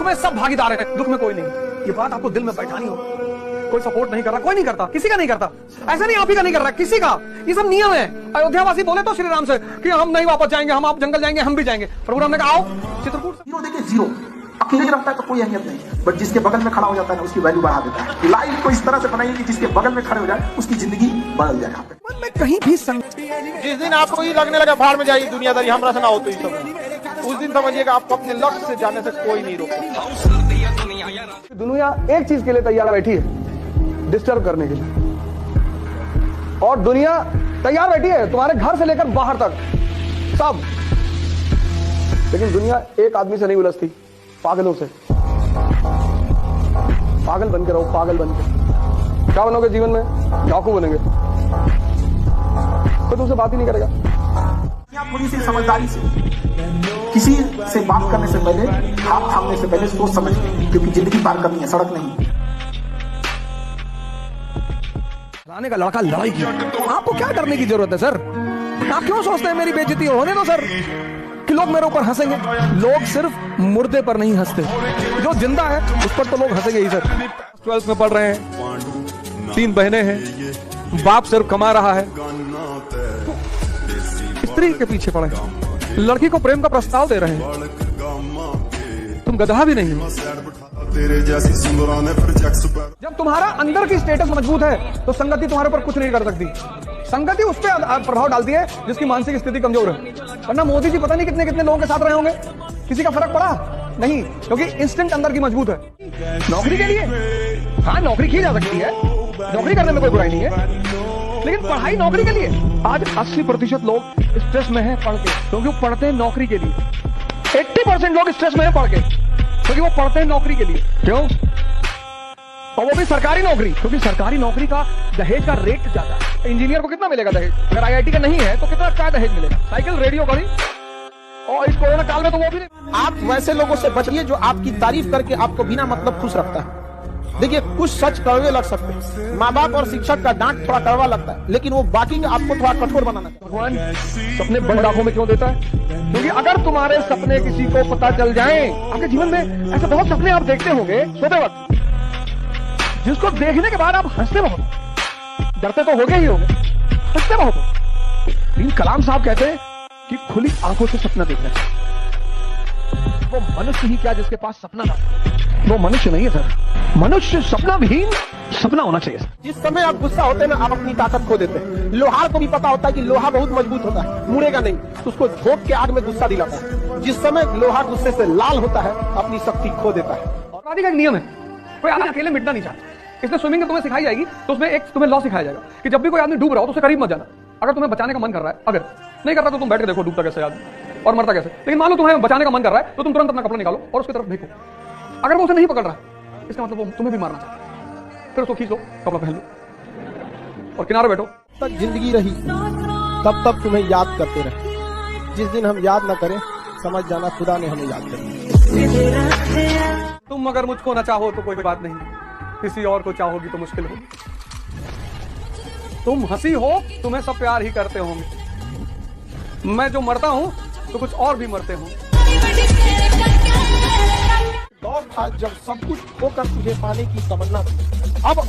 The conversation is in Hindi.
में सब भागीदार है, दुख में कोई नहीं। ये बात आपको दिल में बैठानी हो। कोई सपोर्ट नहीं कर रहा, कोई नहीं करता, किसी का नहीं करता। ऐसा नहीं आप ही का नहीं कर रहा, किसी का। ये सब नियम है। अयोध्यावासी बोले तो श्री राम से कि हम नहीं वापस जाएंगे, हम आप जंगल जाएंगे, हम भी जाएंगे। प्रभु राम ने कहा आओ चित्रकूट। जीरो देखिए, जीरो अकेले रहता है तो कोई अहमियत नहीं, बट जिसके बगल में खड़ा हो जाता है ना, उसकी वैल्यू बढ़ा देता है। लाइफ को इस तरह से बनाइए कि जिसके बगल में खड़े हो जाए उसकी जिंदगी बदल जाए। मन में कहीं भी जिस दिन आपको ये लगने लगा भाड़ में जाइए दुनियादारी हमरा से ना हो, तो इस समय उस दिन समझिएगा आपको अपने लक्ष्य से जाने से कोई नहीं रोकेगा। दुनिया एक चीज के लिए तैयार बैठी है, डिस्टर्ब करने के लिए। और दुनिया तैयार बैठी है तुम्हारे घर से लेकर बाहर तक सब। लेकिन दुनिया एक आदमी से नहीं उलझती, पागलों से। पागल बन के रहो, पागल बन के। क्या बनोगे जीवन में? डाकू बनेंगे। कोई तुमसे बात ही नहीं करेगा। थोड़ी सी समझदारी से किसी से बात करने से पहले, हाथ थामने से पहले सोच समझ, क्योंकि जिंदगी पार करनी है, सड़क नहीं। लाने का लड़का लड़ाई की, आपको क्या करने की जरूरत है सर? आप क्यों सोचते हैं मेरी बेइज्जती होने दो सर, कि लोग मेरे ऊपर हंसेंगे? लोग सिर्फ मुर्दे पर नहीं हंसते, जो जिंदा है उस पर तो लोग हंसेंगे ही सर। 12th में पढ़ रहे हैं, 3 बहनें हैं, बाप सिर्फ कमा रहा है, स्त्री के पीछे पड़े, लड़की को प्रेम का प्रस्ताव दे रहे हैं। तुम गधा भी नहीं हो। जब तुम्हारा अंदर की स्टेटस मजबूत है तो संगति तुम्हारे ऊपर कुछ नहीं कर सकती। संगति उस पर प्रभाव डालती है जिसकी मानसिक स्थिति कमजोर है। वरना मोदी जी पता नहीं कितने कितने लोगों के साथ रहे होंगे, किसी का फर्क पड़ा नहीं, क्योंकि इंस्टेंट अंदर की मजबूत है। नौकरी के लिए हाँ नौकरी की जा सकती है, नौकरी करने में कोई बुराई नहीं है, लेकिन पढ़ाई नौकरी के लिए। आज 80% लोग स्ट्रेस में है पढ़ के, क्योंकि वो पढ़ते हैं नौकरी के लिए। 80% लोग स्ट्रेस में है पढ़ के, क्योंकि वो पढ़ते हैं नौकरी के लिए। क्यों? और वो भी सरकारी नौकरी, क्योंकि सरकारी नौकरी का दहेज का रेट ज्यादा है। इंजीनियर को कितना मिलेगा दहेज? अगर IIT का नहीं है तो कितना क्या दहेज मिलेगा? साइकिल, रेडियो, गाड़ी। और इस कोरोना काल में तो वो भी नहीं। आप वैसे लोगों से बचिए जो आपकी तारीफ करके आपको बिना मतलब खुश रखता है। देखिए, कुछ सच कड़वे लग सकते हैं, माँ बाप और शिक्षक का डांट थोड़ा कड़वा लगता है, लेकिन वो बाकी आपको थोड़ा कठोर बनाना है। भगवान सपने बंद आंखों में क्यों देता है? क्योंकि अगर तुम्हारे सपने किसी को पता चल जाए, आपके जीवन में ऐसे बहुत सपने आप देखते होंगे सोते वक्त, जिसको देखने के बाद आप हंसते बहुत, डरते तो होगे ही होगे, हंसते बहुत हो। लेकिन कलाम साहब कहते हैं कि खुली आंखों से सपना देखना चाहिए। वो मनुष्य ही क्या जिसके पास सपना ना, वो मनुष्य नहीं है सर। मनुष्य सपना विहीन सपना होना चाहिए सर। जिस समय आप गुस्सा होते हैं ना, आप अपनी ताकत खो देते हैं। लोहार को भी पता होता है कि लोहा बहुत मजबूत होता है, मुड़ेगा नहीं, तो उसको झोंक के आग में गुस्सा दिलाता है। जिस समय लोहा गुस्से से लाल होता है, अपनी शक्ति खो देता है। और का एक नियम है, कोई आदमी अकेले मिटना नहीं चाहता। इसमें स्विमिंग तुम्हें सिखाई जाएगी, तो उसमें एक तुम्हें लॉ सिखाया जाएगा कि जब भी कोई आदमी डूब रहा हो तो उससे करीब मत जाना। अगर तुम्हें बचाने का मन कर रहा है, अगर नहीं करता तो तुम बैठ के देखो डूबता कैसे आदमी और मरता कैसे। लेकिन मान लो तुम्हें बचाने का मन कर रहा है तो तुम तुरंत अपना कपड़ा निकालो और उसकी तरफ देखो। अगर वो उसे नहीं पकड़ रहा है, इसका मतलब वो तुम्हें भी मारना चाहता है। फिर उसको खींच लो, कपड़ा पहन लो और किनारे बैठो। तक जिंदगी रही तब तक तुम्हें याद करते रहे। जिस दिन हम याद ना करें, समझ जाना खुदा ने हमें याद कर दिया। तुम अगर मुझको ना चाहो तो कोई बात नहीं, किसी और को चाहोगी तो मुश्किल होगी। तुम हंसी हो, तुम्हें सब प्यार ही करते होंगे। मैं जो मरता हूं तो कुछ और भी मरते होंगे। दौर था जब सब कुछ होकर तुझे पाने की तमन्ना थी। अब